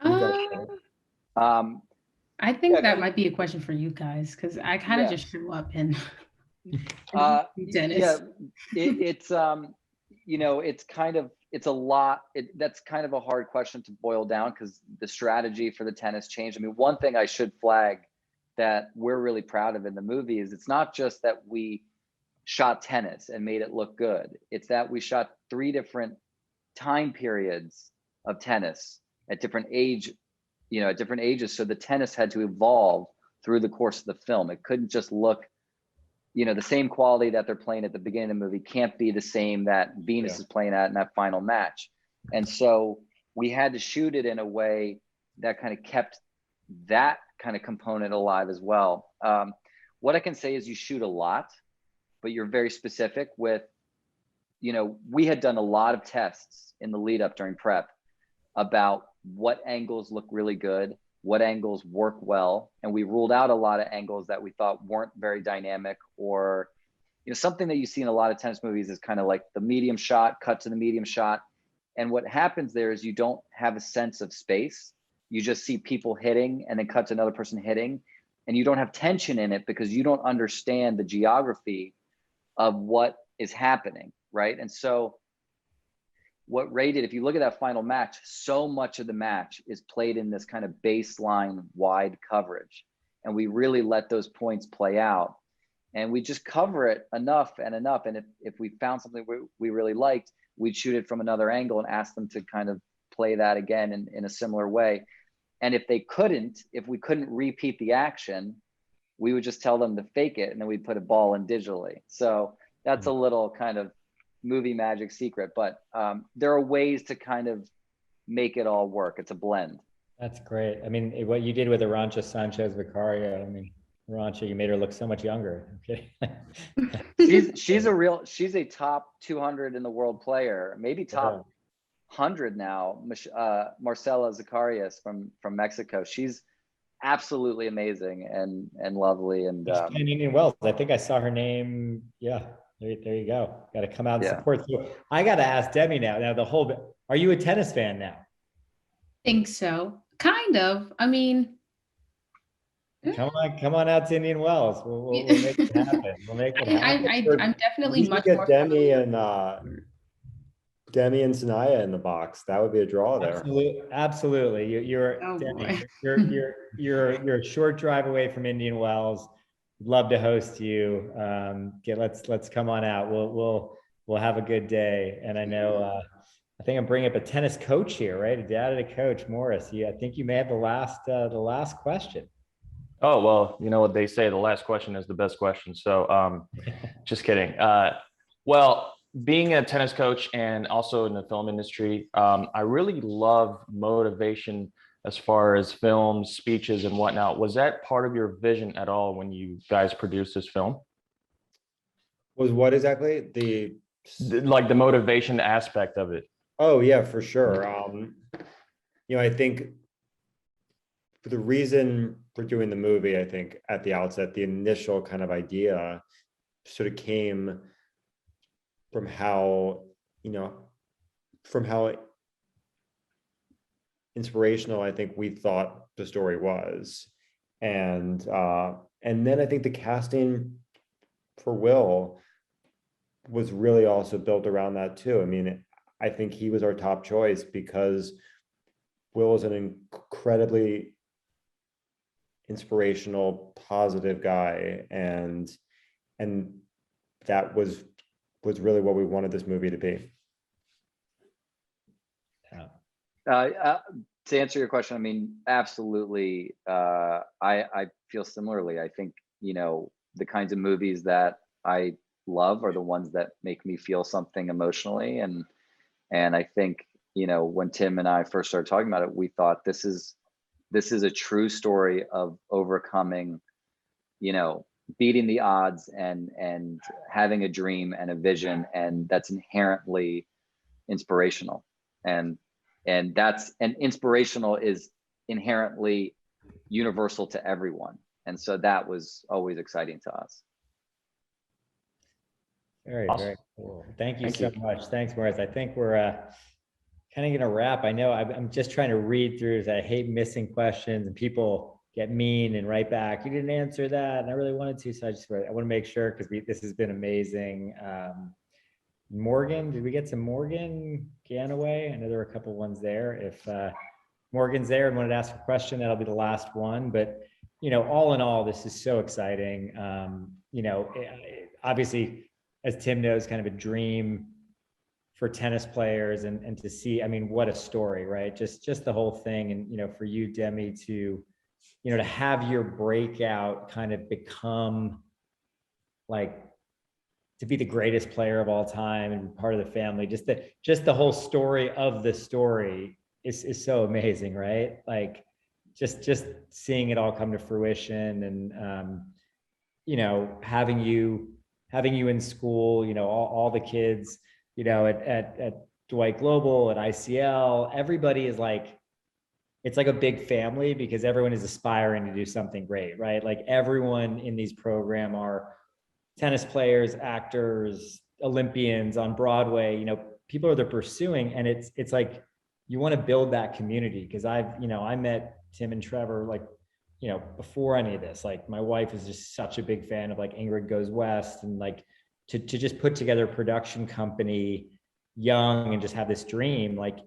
you got it. I think Yeah, that might be a question for you guys, because I kind of just show up and Dennis. Yeah, it's it's a lot. That's kind of a hard question to boil down, because the strategy for the tennis changed. I mean, one thing I should flag that we're really proud of in the movie is it's not just that we shot tennis and made it look good. It's that we shot 3 different time periods of tennis at different ages. So the tennis had to evolve through the course of the film. It couldn't just look, the same quality that they're playing at the beginning of the movie can't be the same that Venus is playing at in that final match. And so we had to shoot it in a way that kind of kept that kind of component alive as well. What I can say is you shoot a lot, but you're very specific with, we had done a lot of tests in the lead up during prep about what angles look really good, what angles work well. And we ruled out a lot of angles that we thought weren't very dynamic, or, something that you see in a lot of tennis movies is kind of like the medium shot, cut to the medium shot. And what happens there is you don't have a sense of space. You just see people hitting and then cut to another person hitting. And you don't have tension in it because you don't understand the geography of what is happening, right? And so what Ray did, if you look at that final match, so much of the match is played in this kind of baseline wide coverage. And we really let those points play out. And we just cover it enough. And if we found something we really liked, we'd shoot it from another angle and ask them to kind of play that again in a similar way. And if we couldn't repeat the action, we would just tell them to fake it, and then we'd put a ball in digitally. So that's a little kind of movie magic secret, but there are ways to kind of make it all work. It's a blend. That's great. I mean, what you did with Arantxa Sanchez Vicario, I mean, Arantxa, you made her look so much younger. Okay. she's a top 200 in the world player, maybe top 100 now. Marcela Zacarias from Mexico. She's absolutely amazing and lovely. And Indian Wells. I think I saw her name. Yeah. There you go. Got to come out and support. So I got to ask Demi now. Are you a tennis fan now? Think so. Kind of. I mean, come on out to Indian Wells. We'll make it happen. We'll make it happen. I'm definitely much more. Demi and Sanaya in the box. That would be a draw there. Absolutely. You're a short drive away from Indian Wells. Love to host you. Let's come on out. We'll have a good day. And I know I think I'm bringing up a tennis coach here, right? A dad and a coach, Morris. I think you may have the last question. Oh, well, you know what they say, the last question is the best question. So just kidding. Well, being a tennis coach and also in the film industry, I really love motivation as far as films, speeches, and whatnot. Was that part of your vision at all when you guys produced this film? Was what exactly? The motivation aspect of it. Oh yeah, for sure. I think the reason we're doing the movie, I think at the outset, the initial kind of idea sort of came from how inspirational I think we thought the story was. And then I think the casting for Will was really also built around that too. I mean, I think he was our top choice because Will is an incredibly inspirational, positive guy, and that was really what we wanted this movie to be. To answer your question, I mean, absolutely. I feel similarly. I think, you know, the kinds of movies that I love are the ones that make me feel something emotionally. And I think, you know, when Tim and I first started talking about it, we thought this is a true story of overcoming, you know, beating the odds and having a dream and a vision, and that's inherently inspirational. And inspirational is inherently universal to everyone. And so that was always exciting to us. Very, Awesome. very cool. Thank you Thank so you. much. Thanks, Morris. I think we're kind of gonna wrap. I know I'm just trying to read through this. I hate missing questions and people get mean and write back, you didn't answer that. And I really wanted to, so I want to make sure, because this has been amazing. Morgan, did we get some Morgan Ganaway? I know there were a couple ones there. If Morgan's there and wanted to ask a question, that'll be the last one. But, you know, all in all, this is so exciting. You know, obviously, as Tim knows, kind of a dream for tennis players, and to see, I mean, what a story, right? Just the whole thing. And, you know, for you, Demi, to, you know, to have your breakout kind of become like, to be the greatest player of all time and part of the family, just the whole story of the story is so amazing, right? Like just seeing it all come to fruition, and you know, having you in school, you know, all the kids, you know, at Dwight Global, at ICL, everybody is like, it's like a big family because everyone is aspiring to do something great, right? Like everyone in these programs are tennis players, actors, Olympians on Broadway, you know, people are they're pursuing, and it's like, you want to build that community. Because you know, I met Tim and Trevor, like, you know, before any of this. Like my wife is just such a big fan of like Ingrid Goes West, and like to just put together a production company young and just have this dream, like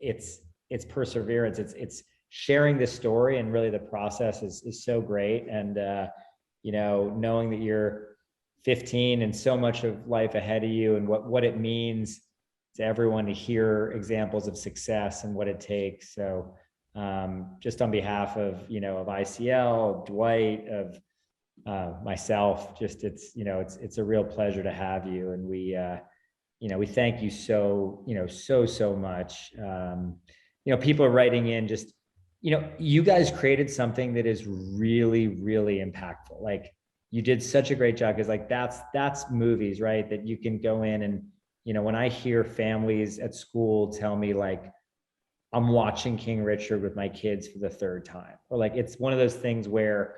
it's perseverance, it's sharing this story, and really the process is so great. And you know, knowing that you're 15 and so much of life ahead of you, and what it means to everyone to hear examples of success and what it takes. So just on behalf of, you know, of ICL, Dwight, of myself, just it's, you know, it's a real pleasure to have you. And we, you know, we thank you so, you know, so much. You know, people are writing in, just, you know, you guys created something that is really, really impactful. Like you did such a great job, because like that's movies, right? That you can go in and, you know, when I hear families at school tell me like, I'm watching King Richard with my kids for the third time, or like, it's one of those things where,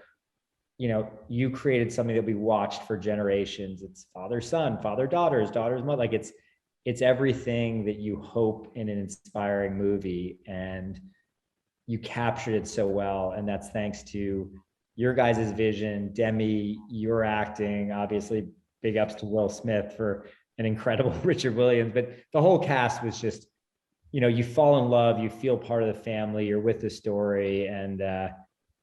you know, you created something that we watched for generations. It's father, son, father, daughters, mother. Like it's everything that you hope in an inspiring movie, and you captured it so well. And that's thanks to your guys' vision, Demi, your acting, obviously big ups to Will Smith for an incredible Richard Williams, but the whole cast was just, you know, you fall in love, you feel part of the family, you're with the story. And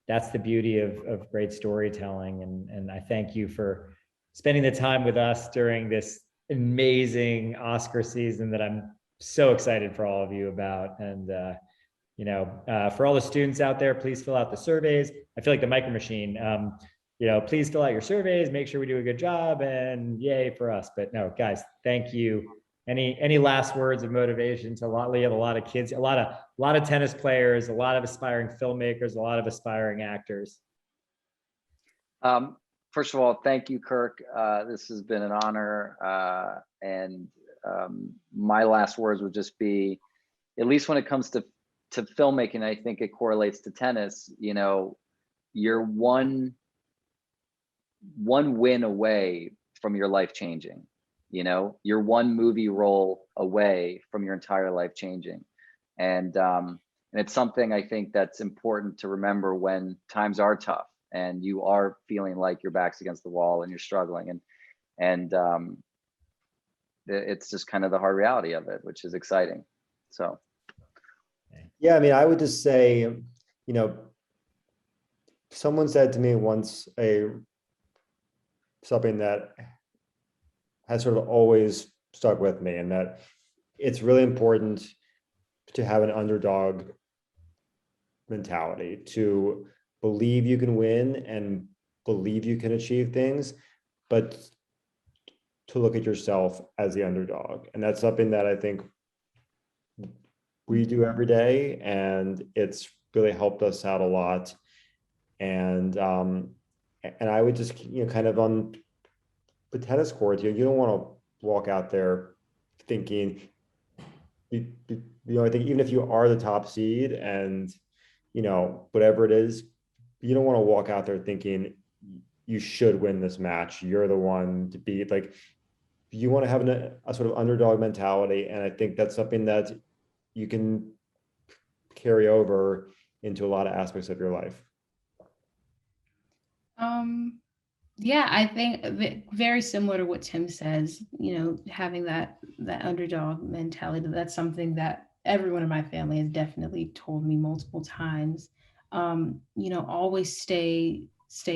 that's the beauty of great storytelling. And I thank you for spending the time with us during this amazing Oscar season that I'm so excited for all of you about. And you know, for all the students out there, please fill out the surveys. I feel like the Micro Machine. You know, please fill out your surveys, make sure we do a good job, and yay for us. But no, guys, thank you. Any last words of motivation to we have a lot of kids, a lot of tennis players, a lot of aspiring filmmakers, a lot of aspiring actors. First of all, thank you, Kirk. This has been an honor. And my last words would just be, at least when it comes to filmmaking, I think it correlates to tennis. You know, you're one win away from your life changing. You know, you're one movie role away from your entire life changing. And And it's something I think that's important to remember when times are tough and you are feeling like your back's against the wall and you're struggling. And it's just kind of the hard reality of it, which is exciting. So. Yeah, I mean, I would just say, you know, someone said to me once something that has sort of always stuck with me, and that it's really important to have an underdog mentality, to believe you can win and believe you can achieve things, but to look at yourself as the underdog. And that's something that I think we do every day, and it's really helped us out a lot. And I would just, you know, kind of on the tennis court, you don't want to walk out there thinking, you know, I think even if you are the top seed and, you know, whatever it is, you don't want to walk out there thinking you should win this match. You're the one to beat. Like, you want to have a sort of underdog mentality. And I think that's something that you can carry over into a lot of aspects of your life. Yeah, I think very similar to what Tim says, you know, having that underdog mentality, that's something that everyone in my family has definitely told me multiple times. You know, always stay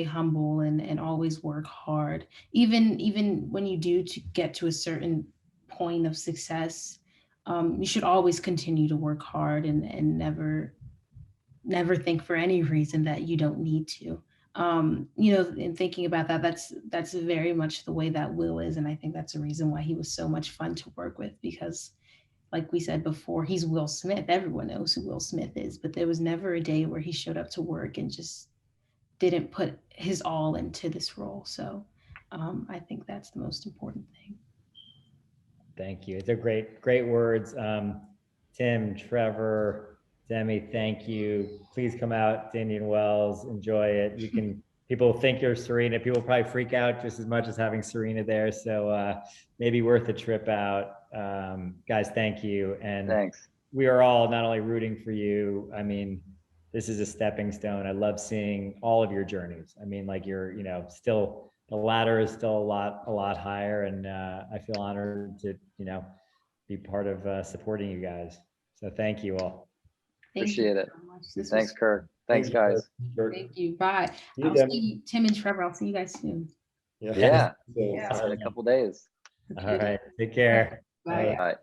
humble and always work hard. Even when you do to get to a certain point of success, you should always continue to work hard and never think for any reason that you don't need to. You know, in thinking about that, that's very much the way that Will is. And I think that's a reason why he was so much fun to work with, because like we said before, he's Will Smith. Everyone knows who Will Smith is, but there was never a day where he showed up to work and just didn't put his all into this role. So I think that's the most important thing. Thank you. They're great words. Tim, Trevor, Demi, thank you. Please come out to Indian Wells, enjoy it. You can, people think you're Serena. People probably freak out just as much as having Serena there. So maybe worth a trip out. Guys, thank you. And thanks. We are all not only rooting for you. I mean, this is a stepping stone. I love seeing all of your journeys. I mean, like you're, you know, still, the ladder is still a lot higher. And I feel honored to, you know, be part of supporting you guys. So thank you all. Appreciate it. Thanks, Kirk. Thanks, guys. Thank you. Bye. You, I'll see you, Tim and Trevor. I'll see you guys soon. Yeah. In a couple days. All right. Take care. Bye. Bye.